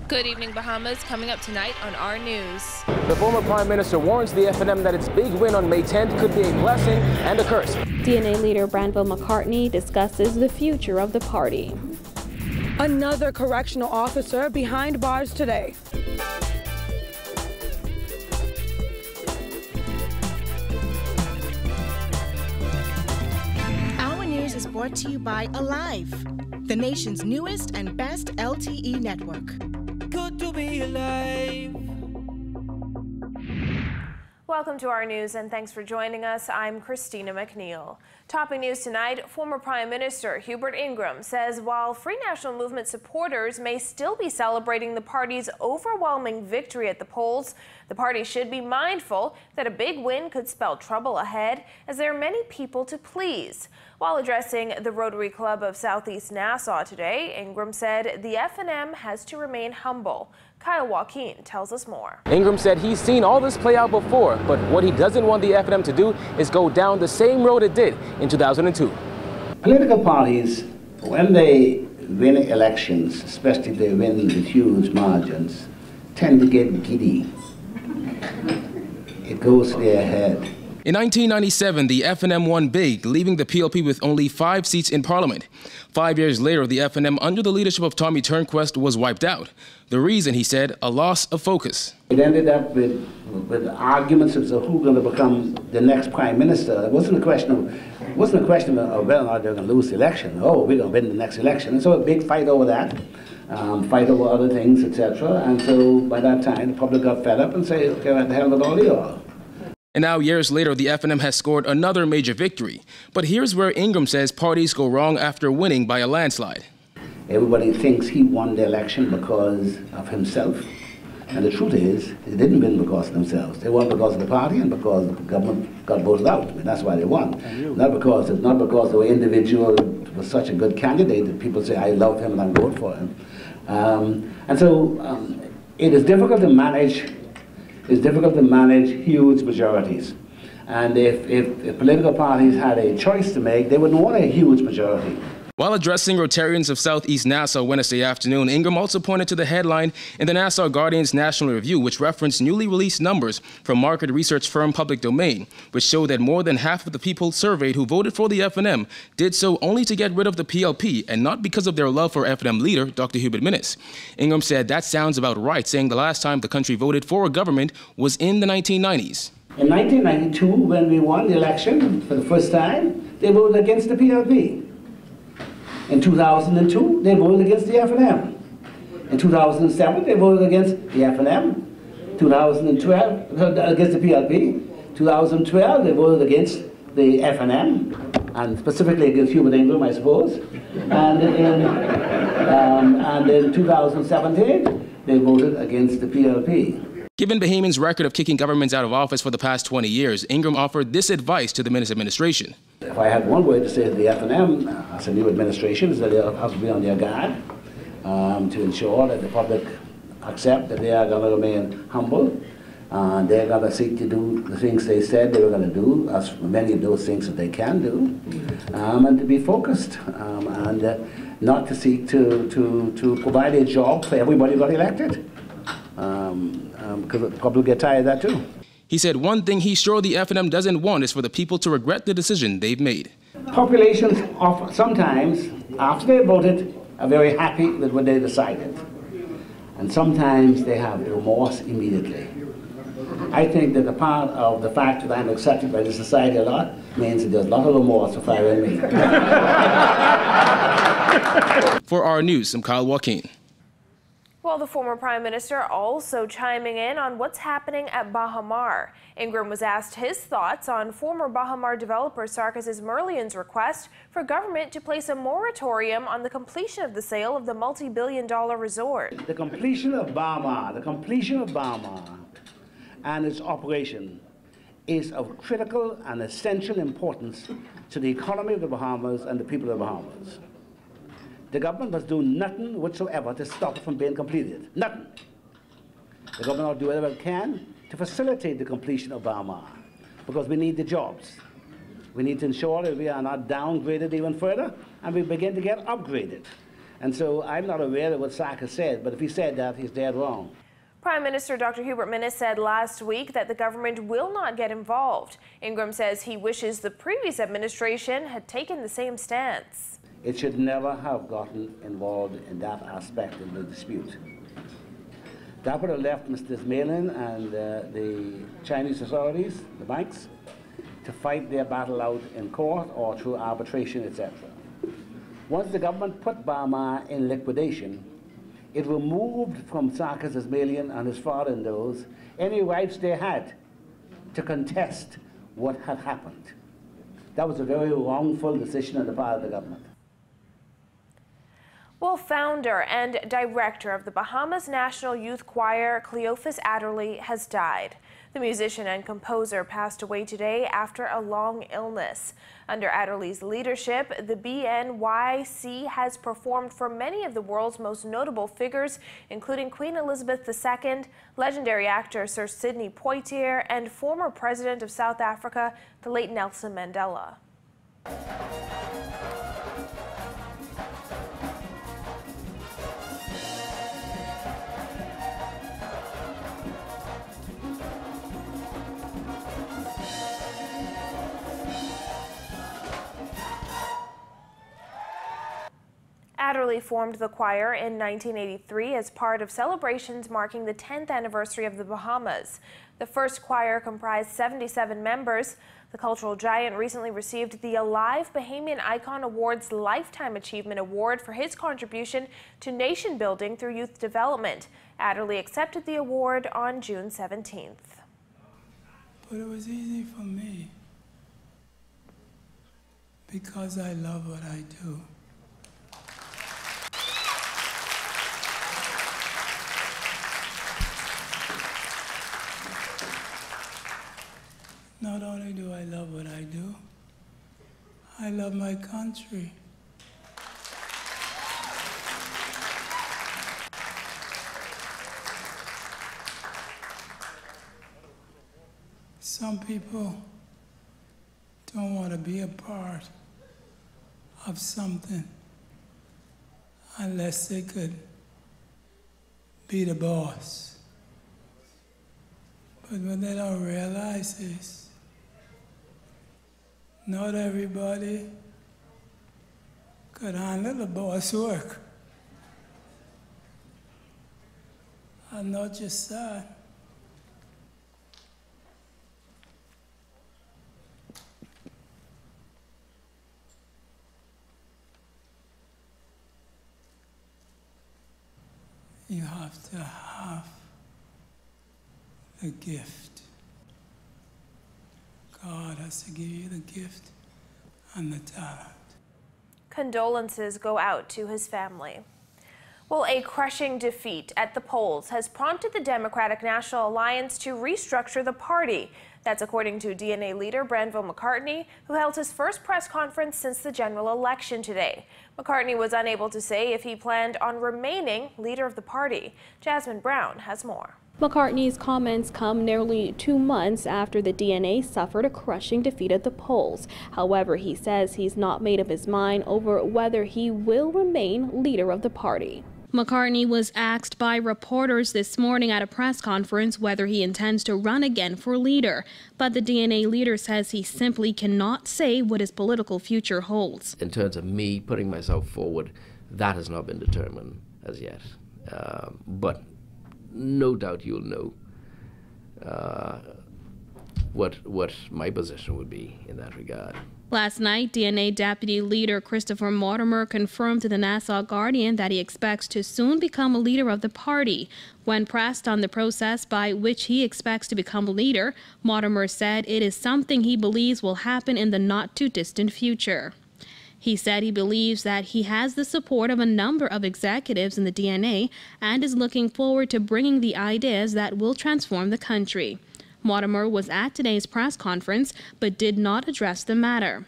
Good evening, Bahamas. Coming up tonight on our news. The former Prime Minister warns the FNM that its big win on May 10th could be a blessing and a curse. DNA leader Branville McCartney discusses the future of the party. Another correctional officer behind bars today. Our news is brought to you by Alive, the nation's newest and best LTE network. Good to be alive. Welcome to our news and thanks for joining us. I'm Christina McNeil. Topping news tonight, former Prime Minister Hubert Ingram says while Free National Movement supporters may still be celebrating the party's overwhelming victory at the polls, the party should be mindful that a big win could spell trouble ahead as there are many people to please. While addressing the Rotary Club of Southeast Nassau today, Ingram said the FNM has to remain humble. Kyle Joaquin tells us more. Ingram said he's seen all this play out before, but what he doesn't want the FNM to do is go down the same road it did in 2002. Political parties, when they win elections, especially if they win with huge margins, tend to get giddy. It goes to their head. In 1997, the FNM won big, leaving the PLP with only 5 seats in Parliament. 5 years later, the FNM, under the leadership of Tommy Turnquest, was wiped out. The reason, he said, a loss of focus. It ended up with arguments as to who's going to become the next Prime Minister. It wasn't a question of whether or not they're going to lose the election. Oh, we're going to win the next election. And so a big fight over that, fight over other things, etc. And so by that time, the public got fed up and said, okay, what the hell with all y'all? And now, years later, the FNM has scored another major victory. But here's where Ingram says parties go wrong after winning by a landslide. Everybody thinks he won the election because of himself. And the truth is, they didn't win because of themselves. They won because of the party and because the government got voted out. And that's why they won. Not because they were individual, was such a good candidate that people say, I love him and I'm voting for him. And so it is difficult to manage. It's difficult to manage huge majorities. And if political parties had a choice to make, they wouldn't want a huge majority. While addressing Rotarians of Southeast Nassau Wednesday afternoon, Ingram also pointed to the headline in the Nassau Guardian's National Review, which referenced newly released numbers from market research firm Public Domain, which showed that more than half of the people surveyed who voted for the FNM did so only to get rid of the PLP and not because of their love for FNM leader, Dr. Hubert Minnis. Ingram said that sounds about right, saying the last time the country voted for a government was in the 1990s. In 1992, when we won the election for the first time, they voted against the PLP. In 2002, they voted against the FNM. In 2007, they voted against the FNM. 2012, against the PLP. 2012, they voted against the FNM, and specifically against Hubert Ingram, I suppose. And in 2017, they voted against the PLP. Given Bahamians' record of kicking governments out of office for the past 20 years, Ingram offered this advice to the Minnis administration. If I had one word to say to the FNM, as a new administration, is that they have to be on their guard to ensure that the public accept that they are going to remain humble. They're going to seek to do the things they said they were going to do, as many of those things that they can do, and to be focused, and not to seek to provide a job for everybody who got elected. Because the public get tired of that too. He said one thing he's sure the FNM doesn't want is for the people to regret the decision they've made. Populations sometimes, after they voted, are very happy with what they decided. And sometimes they have remorse immediately. I think that a part of the fact that I'm accepted by the society a lot means that there's a lot of remorse for firing me. For our news, I'm Kyle Joaquin. Well, the former Prime Minister also chiming in on what's happening at Baha Mar. Ingram was asked his thoughts on former Baha Mar developer Sarkis Merlian's request for government to place a moratorium on the completion of the sale of the multi-billion-dollar resort. The completion of Baha Mar and its operation is of critical and essential importance to the economy of the Bahamas and the people of the Bahamas. The government must do nothing whatsoever to stop it from being completed. Nothing. The government will do whatever it can to facilitate the completion of Baha Mar, because we need the jobs. We need to ensure that we are not downgraded even further, and we begin to get upgraded. And so I'm not aware of what Sarkis said, but if he said that, he's dead wrong. Prime Minister Dr. Hubert Minnis said last week that the government will not get involved. Ingram says he wishes the previous administration had taken the same stance. It should never have gotten involved in that aspect of the dispute. That would have left Mr. Ismailian and the Chinese authorities, the banks, to fight their battle out in court or through arbitration, etc. Once the government put Baha Mar in liquidation, it removed from Sarkis, Ismailian and his father-in-laws any rights they had to contest what had happened. That was a very wrongful decision on the part of the government. Well, founder and director of the Bahamas National Youth Choir, Cleophas Adderley, has died. The musician and composer passed away today after a long illness. Under Adderley's leadership, the BNYC has performed for many of the world's most notable figures, including Queen Elizabeth II, legendary actor Sir Sidney Poitier, and former president of South Africa, the late Nelson Mandela. Adderley formed the choir in 1983 as part of celebrations marking the 10th anniversary of the Bahamas. The first choir comprised 77 members. The cultural giant recently received the Alive Bahamian Icon Awards Lifetime Achievement Award for his contribution to nation building through youth development. Adderley accepted the award on June 17th. But it was easy for me because I love what I do. Not only do I love what I do, I love my country. Some people don't want to be a part of something unless they could be the boss. But what they don't realize is not everybody could handle the boss work. And not just that. You have to have the gift. God has to give you the gift and the talent. Condolences go out to his family. Well, a crushing defeat at the polls has prompted the Democratic National Alliance to restructure the party. That's according to DNA leader Granville McCartney, who held his first press conference since the general election today. McCartney was unable to say if he planned on remaining leader of the party. Jasmine Brown has more. McCartney's comments come nearly 2 months after the DNA suffered a crushing defeat at the polls. However, he says he's not made up his mind over whether he will remain leader of the party. McCartney was asked by reporters this morning at a press conference whether he intends to run again for leader. But the DNA leader says he simply cannot say what his political future holds. In terms of me putting myself forward, that has not been determined as yet. But no doubt you'll know what my position would be in that regard. Last night, DNA Deputy Leader Christopher Mortimer confirmed to the Nassau Guardian that he expects to soon become a leader of the party. When pressed on the process by which he expects to become leader, Mortimer said it is something he believes will happen in the not-too-distant future. He said he believes that he has the support of a number of executives in the DNA and is looking forward to bringing the ideas that will transform the country. Mortimer was at today's press conference but did not address the matter.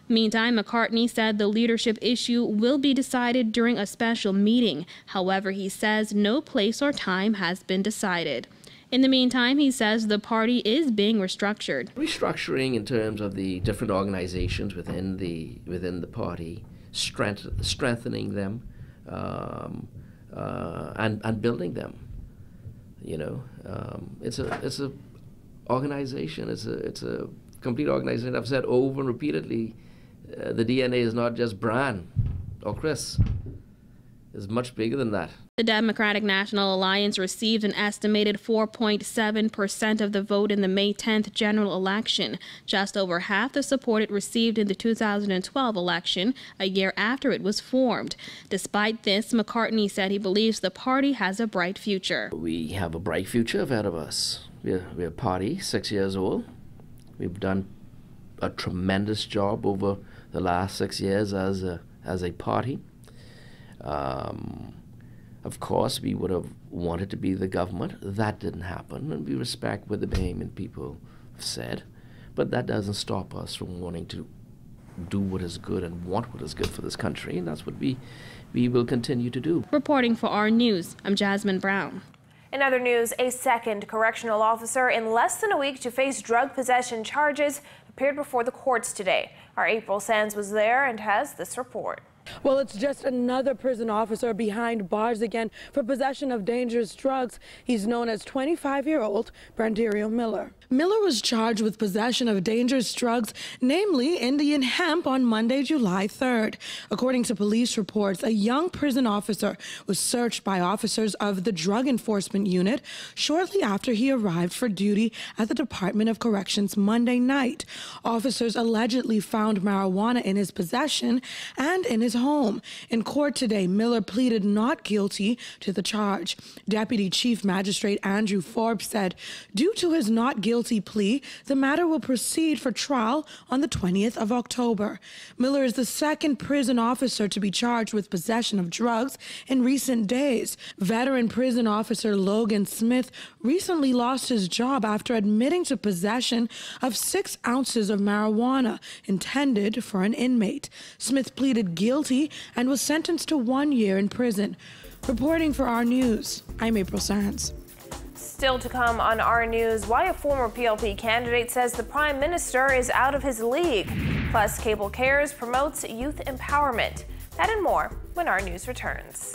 Meantime, McCartney said the leadership issue will be decided during a special meeting. However, he says no place or time has been decided. In the meantime, he says the party is being restructured. Restructuring in terms of the different organizations within the party, strengthening them, and building them. You know, it's a organization. It's a complete organization. I've said over and repeatedly, the DNA is not just Bran or Chris. It's much bigger than that. The Democratic National Alliance received an estimated 4.7% of the vote in the May 10th general election, just over half the support it received in the 2012 election, a year after it was formed. Despite this, McCartney said he believes the party has a bright future. We have a bright future ahead of us. We're a party, 6 years old. We've done a tremendous job over the last 6 years as a party. Of course, we would have wanted to be the government. That didn't happen, and we respect what the Bahamian people have said. But that doesn't stop us from wanting to do what is good and want what is good for this country, and that's what we will continue to do. Reporting for our news, I'm Jasmine Brown. In other news, a second correctional officer in less than a week to face drug possession charges appeared before the courts today. Our April Sands was there and has this report. Well, it's just another prison officer behind bars again for possession of dangerous drugs. He's known as 25-year-old Branderio Miller. Miller was charged with possession of dangerous drugs, namely Indian hemp, on Monday, July 3rd. According to police reports, a young prison officer was searched by officers of the Drug Enforcement Unit shortly after he arrived for duty at the Department of Corrections Monday night. Officers allegedly found marijuana in his possession and in his home. In court today, Miller pleaded not guilty to the charge. Deputy Chief Magistrate Andrew Forbes said, due to his not guilty plea, the matter will proceed for trial on the 20th of October. Miller is the second prison officer to be charged with possession of drugs in recent days. Veteran prison officer Logan Smith recently lost his job after admitting to possession of 6 ounces of marijuana intended for an inmate. Smith pleaded guilty and was sentenced to 1 year in prison. Reporting for our news, I'm April Sands. Still to come on our news, why a former PLP candidate says the Prime Minister is out of his league. Plus, Cable Cares promotes youth empowerment. That and more when our news returns.